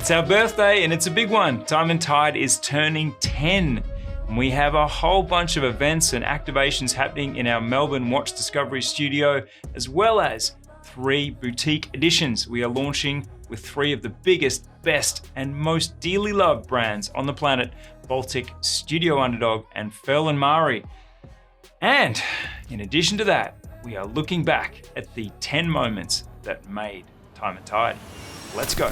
It's our birthday and it's a big one. Time+Tide is turning 10. And we have a whole bunch of events and activations happening in our Melbourne Watch Discovery studio, as well as 3 boutique editions. We are launching with 3 of the biggest, best, and most dearly loved brands on the planet: Baltic, Studio Underdog, and Furl & Mari. And in addition to that, we are looking back at the 10 moments that made Time+Tide. Let's go.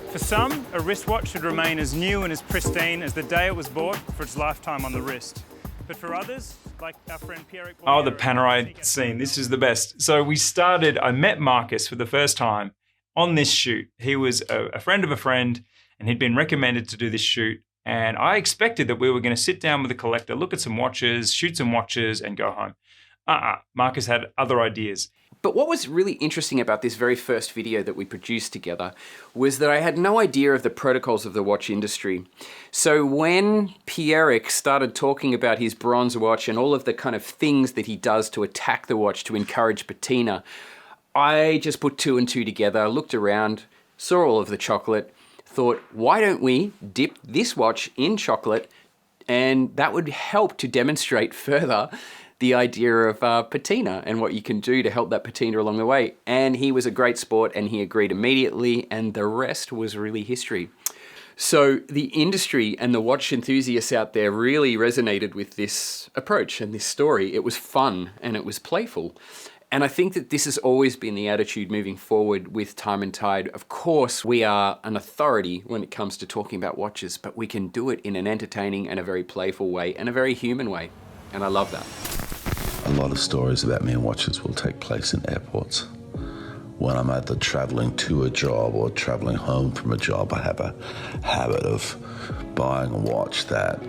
For some, a wristwatch should remain as new and as pristine as the day it was bought for its lifetime on the wrist. But for others, like our friend Pierre... Oh, the Panerai scene, this is the best. So I met Marcus for the first time on this shoot. He was a friend of a friend, and he'd been recommended to do this shoot. And I expected that we were going to sit down with a collector, look at some watches, shoot some watches, and go home. Marcus had other ideas. But what was really interesting about this very first video that we produced together was that I had no idea of the protocols of the watch industry. So when Pierrick started talking about his bronze watch and all of the kind of things that he does to attack the watch to encourage patina, I just put 2 and 2 together, looked around, saw all of the chocolate, thought, why don't we dip this watch in chocolate, and that would help to demonstrate further the idea of patina and what you can do to help that patina along the way. And he was a great sport and he agreed immediately, and the rest was really history. So the industry and the watch enthusiasts out there really resonated with this approach and this story. It was fun and it was playful. And I think that this has always been the attitude moving forward with Time+Tide. Of course, we are an authority when it comes to talking about watches, but we can do it in an entertaining and a very playful way and a very human way. And I love that. A lot of stories about me and watches will take place in airports. When I'm either traveling to a job or traveling home from a job, I have a habit of buying a watch that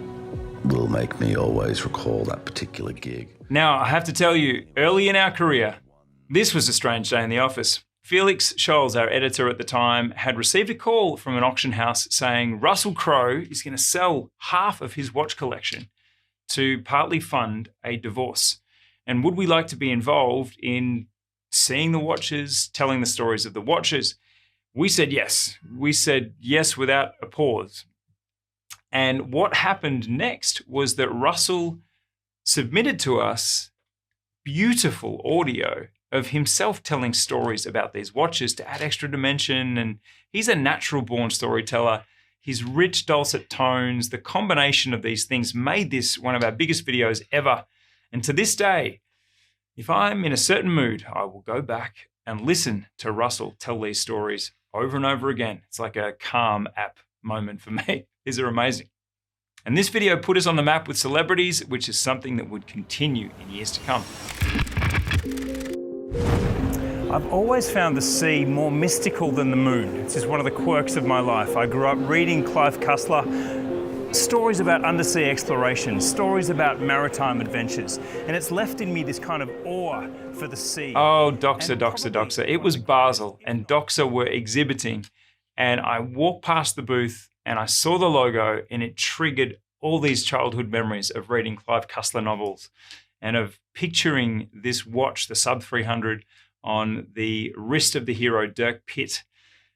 will make me always recall that particular gig. Now, I have to tell you, early in our career, this was a strange day in the office. Felix Scholes, our editor at the time, had received a call from an auction house saying Russell Crowe is going to sell half of his watch collection to partly fund a divorce. And would we like to be involved in seeing the watches, telling the stories of the watches? We said yes. We said yes without a pause. And what happened next was that Russell submitted to us beautiful audio of himself telling stories about these watches to add extra dimension. And he's a natural born storyteller. His rich dulcet tones, the combination of these things made this one of our biggest videos ever. And to this day, if I'm in a certain mood, I will go back and listen to Russell tell these stories over and over again. It's like a calm app moment for me. These are amazing. And this video put us on the map with celebrities, which is something that would continue in years to come. I've always found the sea more mystical than the moon. It's just one of the quirks of my life. I grew up reading Clive Cussler, stories about undersea exploration, stories about maritime adventures, and it's left in me this kind of awe for the sea. Oh, Doxa. It was Basel, and Doxa were exhibiting, and I walked past the booth and I saw the logo, and it triggered all these childhood memories of reading Clive Cussler novels and of picturing this watch, the Sub 300, on the wrist of the hero Dirk Pitt.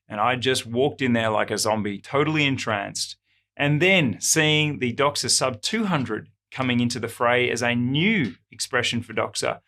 And I just walked in there like a zombie, totally entranced. And then seeing the Doxa Sub 200 coming into the fray as a new expression for Doxa,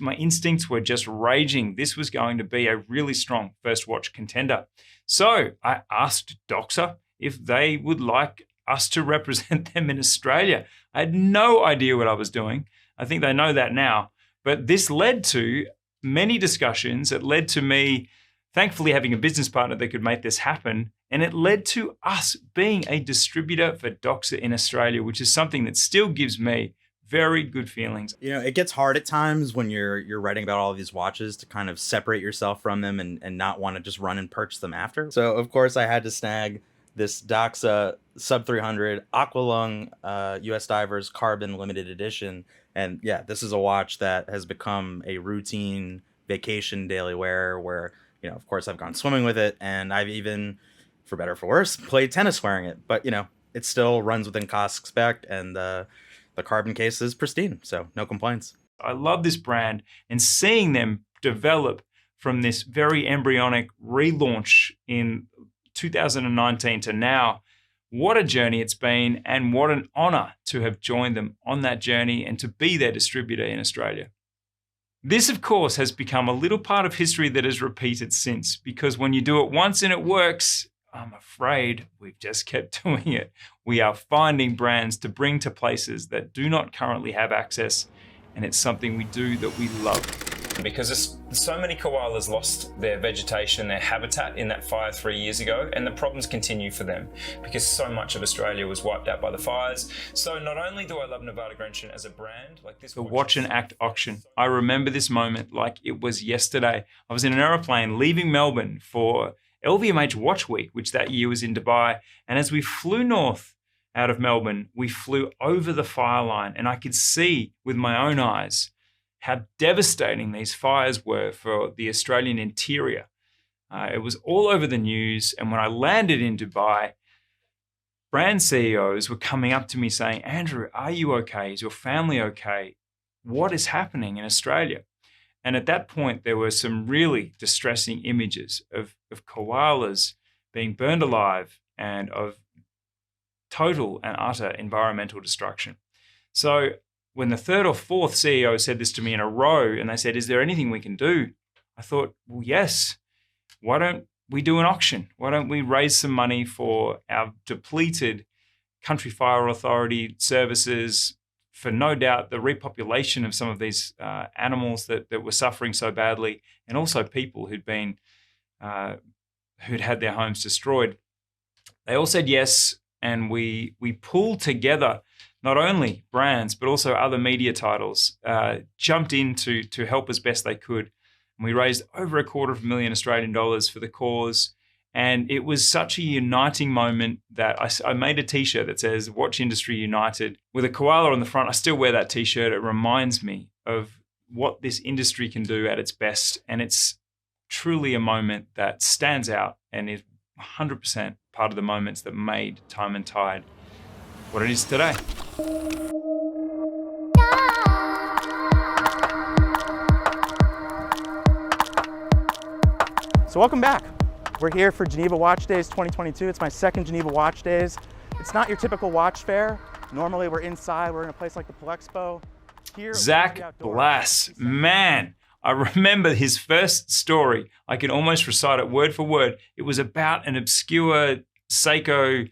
my instincts were just raging. This was going to be a really strong first watch contender. So I asked Doxa if they would like us to represent them in Australia. I had no idea what I was doing. I think they know that now. But this led to many discussions. It led to me, thankfully, having a business partner that could make this happen. And it led to us being a distributor for Doxa in Australia, which is something that still gives me very good feelings. You know, it gets hard at times when you're writing about all of these watches to kind of separate yourself from them and not want to just run and purchase them after. So, of course, I had to snag this Doxa Sub 300 Aqualung US Divers Carbon Limited Edition. And yeah, this is a watch that has become a routine vacation daily wear where, you know, of course I've gone swimming with it, and I've even, for better or for worse, played tennis wearing it. But, you know, it still runs within cost spec, and the carbon case is pristine, so no complaints. I love this brand, and seeing them develop from this very embryonic relaunch in 2019 to now. What a journey it's been, and what an honor to have joined them on that journey and to be their distributor in Australia. This, of course, has become a little part of history that has repeated since, because when you do it once and it works, I'm afraid we've just kept doing it. We are finding brands to bring to places that do not currently have access, and it's something we do that we love. Because so many koalas lost their vegetation, their habitat in that fire 3 years ago, and the problems continue for them because so much of Australia was wiped out by the fires. So not only do I love Nevada Gentian as a brand, like this, the Watch and Act auction. I remember this moment like it was yesterday. I was in an aeroplane leaving Melbourne for LVMH Watch Week, which that year was in Dubai, and as we flew north out of Melbourne, we flew over the fire line, and I could see with my own eyes how devastating these fires were for the Australian interior. It was all over the news, and when I landed in Dubai, brand CEOs were coming up to me saying, "Andrew, are you okay? Is your family okay? What is happening in Australia?" And at that point, there were some really distressing images of koalas being burned alive and of total and utter environmental destruction. So when the third or fourth CEO said this to me in a row and they said, "Is there anything we can do?" I thought, well, yes. Why don't we do an auction? Why don't we raise some money for our depleted Country Fire Authority services, for no doubt the repopulation of some of these animals that were suffering so badly, and also people who'd had their homes destroyed. They all said yes, and we pulled together not only brands, but also other media titles, jumped in to help as best they could. And we raised over $250,000 Australian dollars for the cause. And it was such a uniting moment that I made a t-shirt that says "Watch Industry United" with a koala on the front. I still wear that t-shirt. It reminds me of what this industry can do at its best. And it's truly a moment that stands out and is 100% part of the moments that made Time+Tide what it is today. So welcome back. We're here for Geneva Watch Days 2022. It's my second Geneva Watch Days. It's not your typical watch fair. Normally we're inside, we're in a place like the Polexpo. Here, Zach Blass, man, I remember his first story. I can almost recite it word for word. It was about an obscure Seiko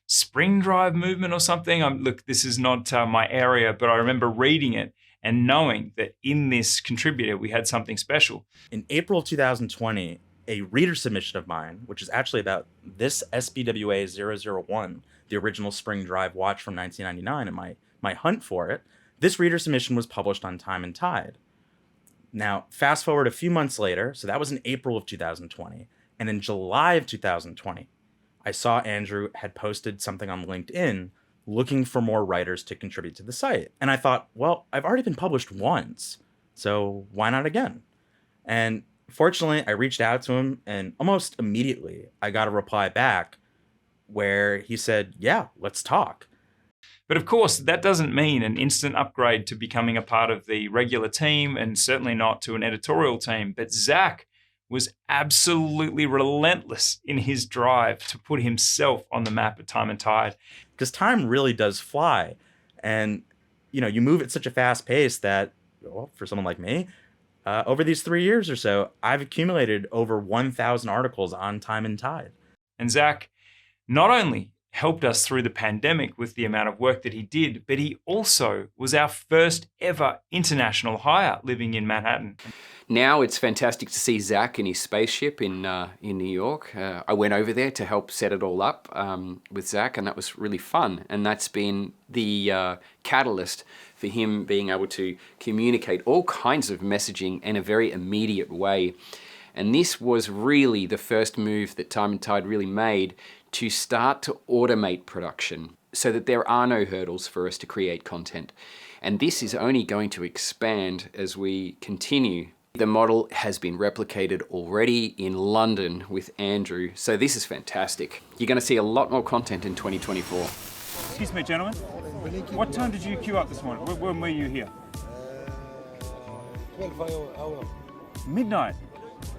spring drive movement or something. Look, this is not my area, but I remember reading it and knowing that in this contributor, we had something special. In April 2020, a reader submission of mine, which is actually about this SBWA 001, the original spring drive watch from 1999, and my hunt for it, this reader submission was published on Time+Tide. Now, fast forward a few months later, so that was in April of 2020, and in July of 2020, I saw Andrew had posted something on LinkedIn looking for more writers to contribute to the site. And I thought, well, I've already been published once, so why not again? And fortunately, I reached out to him, and almost immediately I got a reply back where he said, yeah, let's talk. But of course, that doesn't mean an instant upgrade to becoming a part of the regular team, and certainly not to an editorial team. But Zach was absolutely relentless in his drive to put himself on the map at Time+Tide. Because time really does fly. And, you move at such a fast pace that, well, for someone like me, over these 3 years or so, I've accumulated over 1,000 articles on Time+Tide. And Zach not only helped us through the pandemic with the amount of work that he did, but he also was our first ever international hire living in Manhattan. Now it's fantastic to see Zach in his spaceship in New York. I went over there to help set it all up with Zach, and that was really fun. And that's been the catalyst for him being able to communicate all kinds of messaging in a very immediate way. And this was really the first move that Time+Tide really made to start to automate production so that there are no hurdles for us to create content. And this is only going to expand as we continue. The model has been replicated already in London with Andrew, so this is fantastic. You're going to see a lot more content in 2024. Excuse me, gentlemen. What time did you queue up this morning? When were you here? 12 hours. Midnight.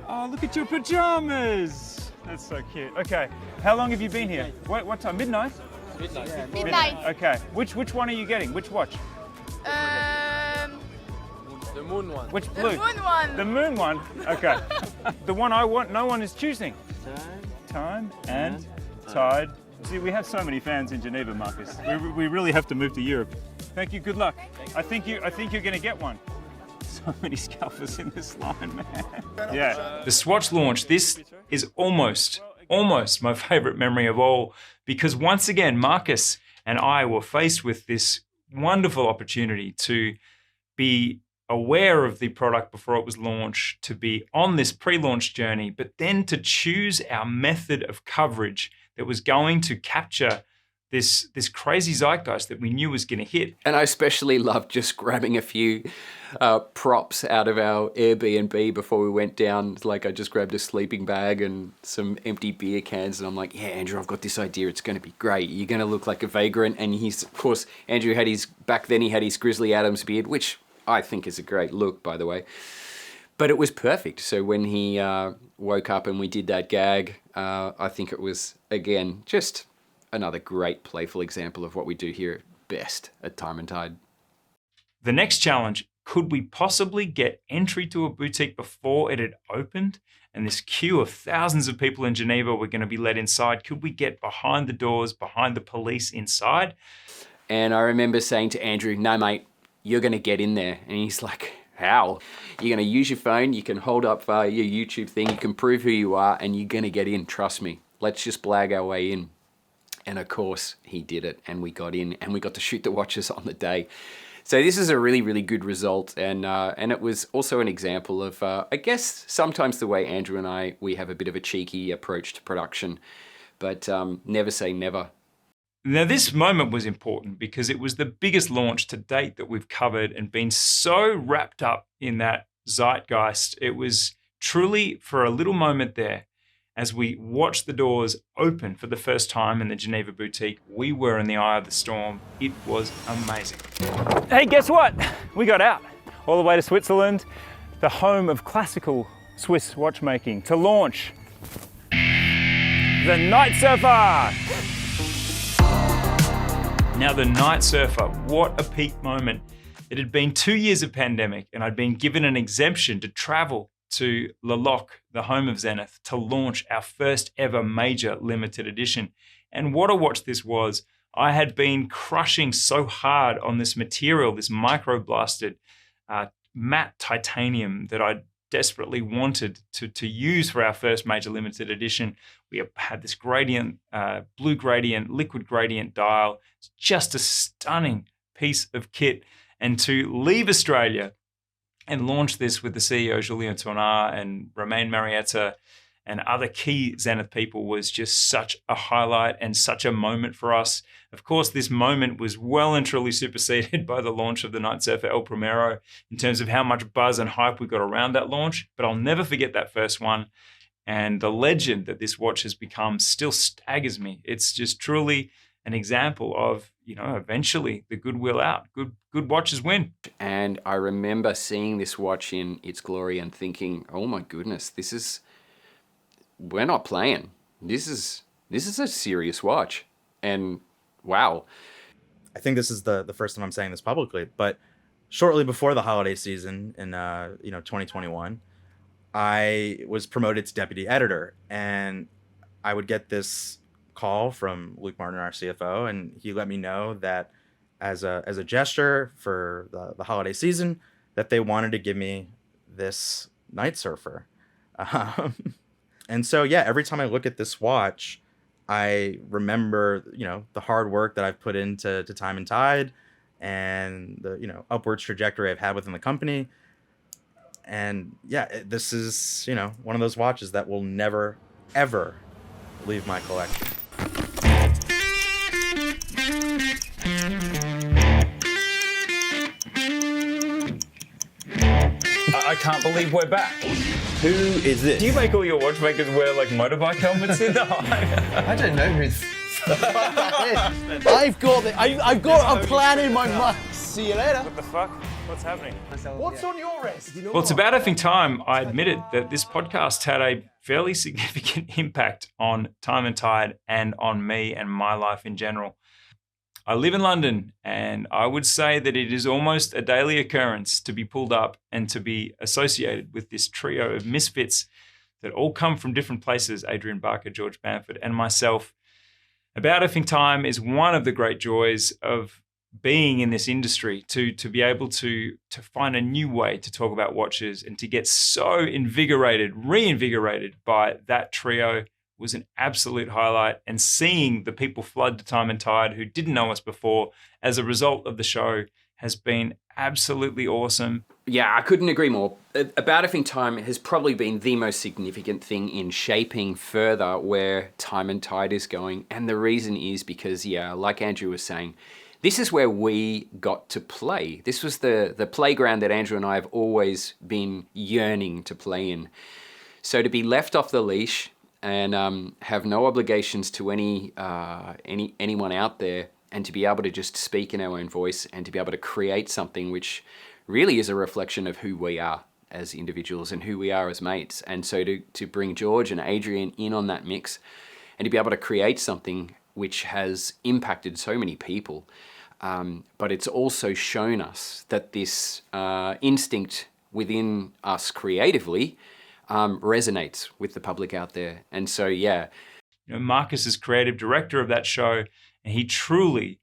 Oh, look at your pajamas. That's so cute. Okay, how long have you been here? What time? Midnight? Midnight. Okay, which one are you getting? Which watch? The moon one. Which The blue? moon one. The moon one? Okay. The one I want, no one is choosing. Time and Tide. See, we have so many fans in Geneva, Marcus. We really have to move to Europe. Thank you, good luck. I think you're gonna get one. So many scalpers in this line, man. Yeah. The Swatch launch, this is almost my favorite memory of all, because once again, Marcus and I were faced with this wonderful opportunity to be aware of the product before it was launched, to be on this pre-launch journey, but then to choose our method of coverage that was going to capture this crazy zeitgeist that we knew was going to hit. And I especially loved just grabbing a few props out of our Airbnb before we went down. Like I just grabbed a sleeping bag and some empty beer cans, and I'm like, yeah, Andrew, I've got this idea. It's going to be great. You're going to look like a vagrant. And he's, of course, Andrew had back then he had his Grizzly Adams beard, which I think is a great look, by the way. But it was perfect. So when he woke up and we did that gag, I think it was, again, just another great playful example of what we do here best at Time+Tide. The next challenge, could we possibly get entry to a boutique before it had opened? And this queue of thousands of people in Geneva were going to be let inside. Could we get behind the doors, behind the police inside? And I remember saying to Andrew, no, mate, you're going to get in there. And he's like, how? You're going to use your phone, you can hold up your YouTube thing, you can prove who you are, and you're going to get in, trust me. Let's just blag our way in. And of course, he did it, and we got in, and we got to shoot the watches on the day. So this is a really, really good result, and it was also an example of, I guess, sometimes the way Andrew and we have a bit of a cheeky approach to production, but never say never. Now, this moment was important because it was the biggest launch to date that we've covered and been so wrapped up in that zeitgeist. It was truly for a little moment there, as we watched the doors open for the first time in the Geneva boutique, we were in the eye of the storm. It was amazing. Hey, guess what? We got out all the way to Switzerland, the home of classical Swiss watchmaking, to launch the Night Surfer. Now, the Night Surfer, what a peak moment. It had been 2 years of pandemic, and I'd been given an exemption to travel to Le Loc, the home of Zenith, to launch our first ever major limited edition. And what a watch this was. I had been crushing so hard on this material, this microblasted matte titanium that I desperately wanted to use for our first major limited edition. We had this gradient, blue gradient, liquid gradient dial. It's just a stunning piece of kit. And to leave Australia and launch this with the CEO, Julien Tournard, and Romain Marietta, and other key Zenith people was just such a highlight and such a moment for us. Of course, this moment was well and truly superseded by the launch of the Night Surfer El Primero in terms of how much buzz and hype we got around that launch, but I'll never forget that first one. And the legend that this watch has become still staggers me. It's just truly an example of, eventually the good will out. Good watches win. And I remember seeing this watch in its glory and thinking, oh my goodness, we're not playing. This is a serious watch. And wow. I think this is the first time I'm saying this publicly, but shortly before the holiday season in 2021, I was promoted to deputy editor, and I would get this call from Luke Martin, our CFO, and he let me know that as a gesture for the holiday season, that they wanted to give me this Night Surfer. And so, yeah, every time I look at this watch, I remember, the hard work that I've put into Time+Tide and the, upwards trajectory I've had within the company. And yeah, this is, one of those watches that will never, ever leave my collection. I can't believe we're back. Who is this? Do you make all your watchmakers wear like motorbike helmets in the I don't know who I've got a plan in my mind. See you later. What the fuck? What's happening? What's on your wrist? Well, it's about effing time I admitted that this podcast had a fairly significant impact on Time and Tide and on me and my life in general. I live in London, and I would say that it is almost a daily occurrence to be pulled up and to be associated with this trio of misfits that all come from different places, Adrian Barker, George Bamford, and myself. About effing time is one of the great joys of being in this industry, to be able to find a new way to talk about watches and to get so reinvigorated by that trio was an absolute highlight. And seeing the people flood to Time and Tide who didn't know us before as a result of the show has been absolutely awesome. Yeah, I couldn't agree more. About Effing Time has probably been the most significant thing in shaping further where Time and Tide is going. And the reason is because, yeah, like Andrew was saying, this is where we got to play. This was the playground that Andrew and I have always been yearning to play in. So to be left off the leash and have no obligations to anyone out there, and to be able to just speak in our own voice and to be able to create something which really is a reflection of who we are as individuals and who we are as mates. And so to bring George and Adrian in on that mix and to be able to create something which has impacted so many people. But it's also shown us that this instinct within us creatively resonates with the public out there. And so, yeah. You know, Marcus is creative director of that show, and he truly,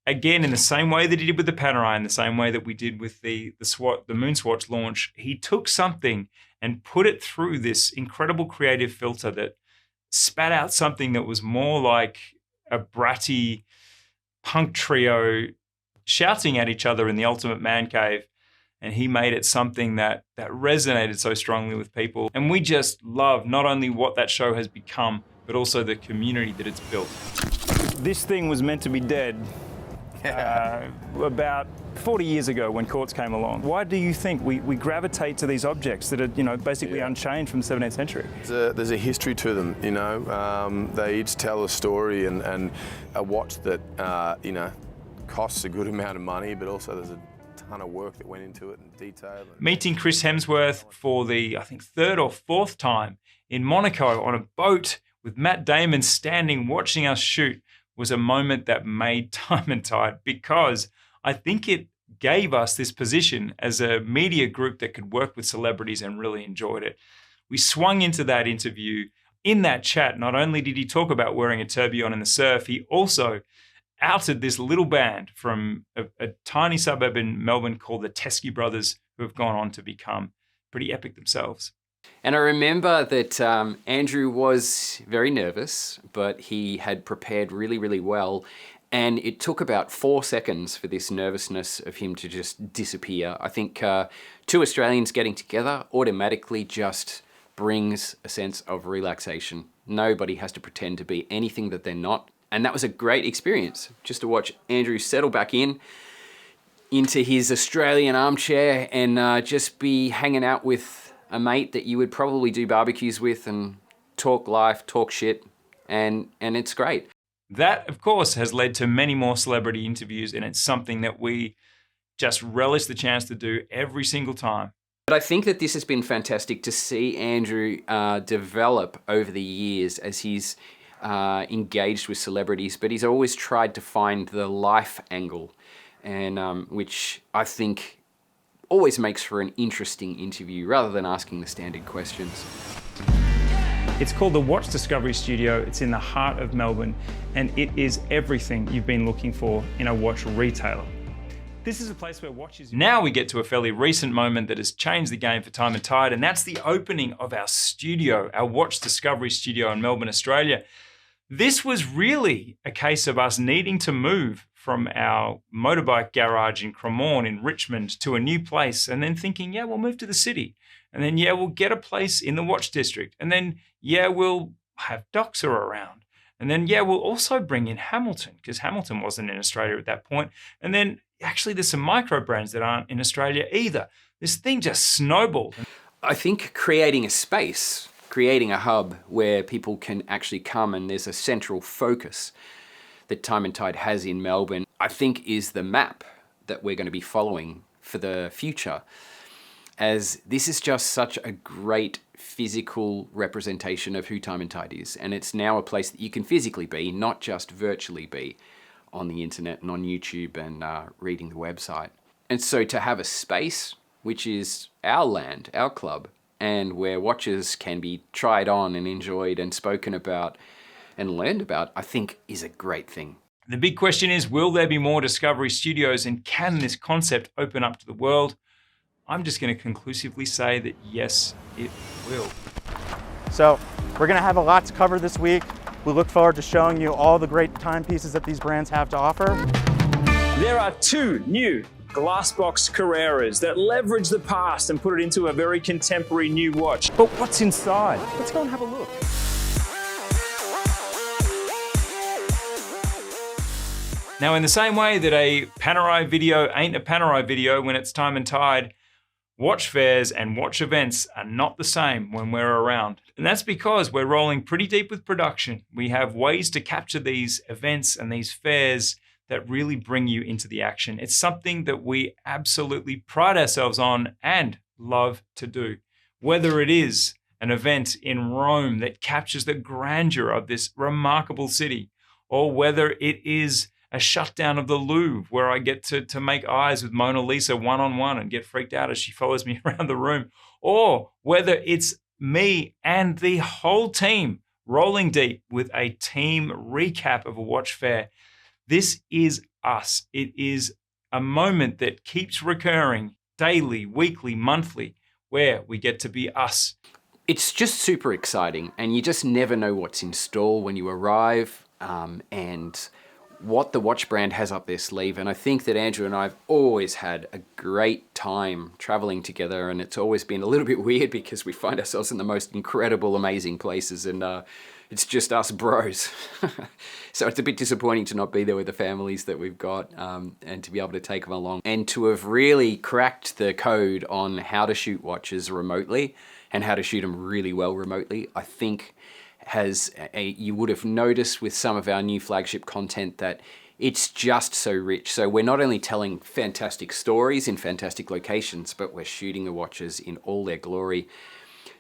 again, in the same way that he did with the Panerai, in the same way that we did with the MoonSwatch launch, he took something and put it through this incredible creative filter that spat out something that was more like a bratty punk trio shouting at each other in the ultimate man cave. And he made it something that resonated so strongly with people. And we just love not only what that show has become, but also the community that it's built. This thing was meant to be dead about 40 years ago when quartz came along. Why do you think we gravitate to these objects that are, you know, basically unchanged from the 17th century? There's a history to them, you know. They each tell a story, and a watch that, you know, costs a good amount of money, but also there's a ton of work that went into it and detail. Meeting Chris Hemsworth for the, I think, third or fourth time in Monaco on a boat with Matt Damon standing watching us shoot was a moment that made Time and Tide, because I think it gave us this position as a media group that could work with celebrities and really enjoyed it. We swung into that interview. In that chat, not only did he talk about wearing a tourbillon in the surf, he also outed this little band from a tiny suburb in Melbourne called the Teskey Brothers, who have gone on to become pretty epic themselves. And I remember that Andrew was very nervous, but he had prepared really, really well. And it took about 4 seconds for this nervousness of him to just disappear. I think two Australians getting together automatically just brings a sense of relaxation. Nobody has to pretend to be anything that they're not. And that was a great experience, just to watch Andrew settle back into his Australian armchair and just be hanging out with a mate that you would probably do barbecues with and talk life, talk shit, and it's great. That, of course, has led to many more celebrity interviews, and it's something that we just relish the chance to do every single time. But I think that this has been fantastic to see Andrew develop over the years as he's engaged with celebrities, but he's always tried to find the life angle, and which I think always makes for an interesting interview rather than asking the standard questions. It's called the Watch Discovery Studio. It's in the heart of Melbourne, and it is everything you've been looking for in a watch retailer. This is a place where watches... Now we get to a fairly recent moment that has changed the game for Time and Tide, and that's the opening of our studio, our Watch Discovery Studio in Melbourne, Australia. This was really a case of us needing to move from our motorbike garage in Cremorne in Richmond to a new place, and then thinking, yeah, we'll move to the city. And then, yeah, we'll get a place in the watch district. And then, yeah, we'll have Doxa around. And then, yeah, we'll also bring in Hamilton, because Hamilton wasn't in Australia at that point. And then, actually, there's some micro brands that aren't in Australia either. This thing just snowballed. I think creating a space, creating a hub where people can actually come and there's a central focus that Time and Tide has in Melbourne, I think is the map that we're going to be following for the future, as this is just such a great physical representation of who Time & Tide is. And it's now a place that you can physically be, not just virtually be on the internet and on YouTube and reading the website. And so to have a space, which is our land, our club, and where watches can be tried on and enjoyed and spoken about and learned about, I think is a great thing. The big question is, will there be more Discovery Studios, and can this concept open up to the world? I'm just going to conclusively say that yes, it will. So we're going to have a lot to cover this week. We look forward to showing you all the great timepieces that these brands have to offer. There are 2 new glassbox Carreras that leverage the past and put it into a very contemporary new watch. But what's inside? Let's go and have a look. Now, in the same way that a Panerai video ain't a Panerai video when it's Time & Tide, watch fairs and watch events are not the same when we're around. And that's because we're rolling pretty deep with production. We have ways to capture these events and these fairs that really bring you into the action. It's something that we absolutely pride ourselves on and love to do. Whether it is an event in Rome that captures the grandeur of this remarkable city, or whether it is a shutdown of the Louvre where I get to make eyes with Mona Lisa one-on-one and get freaked out as she follows me around the room, or whether it's me and the whole team rolling deep with a team recap of a watch fair. This is us. It is a moment that keeps recurring daily, weekly, monthly, where we get to be us. It's just super exciting, and you just never know what's in store when you arrive, and what the watch brand has up their sleeve. And I think that Andrew and I have always had a great time traveling together, and it's always been a little bit weird because we find ourselves in the most incredible, amazing places, and it's just us bros. So it's a bit disappointing to not be there with the families that we've got, and to be able to take them along, and to have really cracked the code on how to shoot watches remotely and how to shoot them really well remotely. I think you would have noticed with some of our new flagship content that it's just so rich. So we're not only telling fantastic stories in fantastic locations, but we're shooting the watches in all their glory.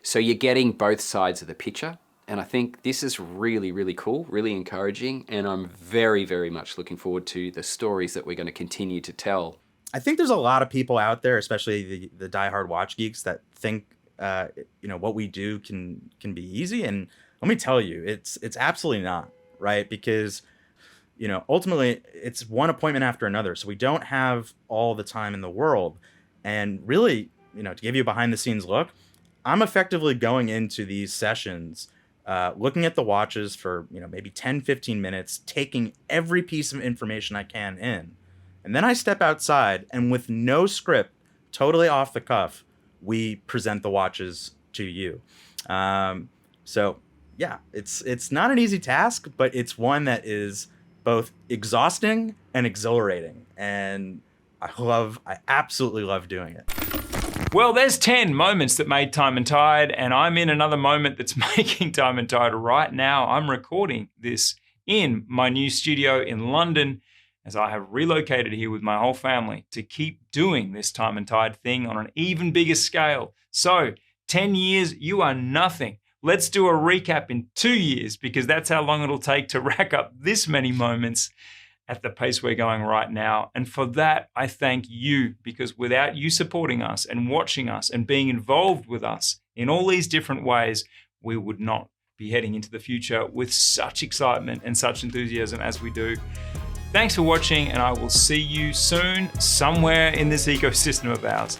So you're getting both sides of the picture. And I think this is really, really cool, really encouraging. And I'm very, very much looking forward to the stories that we're going to continue to tell. I think there's a lot of people out there, especially the diehard watch geeks, that think what we do can be easy. And let me tell you, it's absolutely not, right? Because, ultimately it's one appointment after another. So we don't have all the time in the world. And really, to give you a behind the scenes look, I'm effectively going into these sessions, looking at the watches for, maybe 10, 15 minutes, taking every piece of information I can in. And then I step outside, and with no script, totally off the cuff, we present the watches to you. So yeah, it's not an easy task, but it's one that is both exhausting and exhilarating. And I absolutely love doing it. Well, there's 10 moments that made Time & Tide, and I'm in another moment that's making Time & Tide right now. I'm recording this in my new studio in London, as I have relocated here with my whole family to keep doing this Time & Tide thing on an even bigger scale. So 10 years, you are nothing. Let's do a recap in 2 years, because that's how long it'll take to rack up this many moments at the pace we're going right now. And for that, I thank you, because without you supporting us and watching us and being involved with us in all these different ways, we would not be heading into the future with such excitement and such enthusiasm as we do. Thanks for watching, and I will see you soon somewhere in this ecosystem of ours.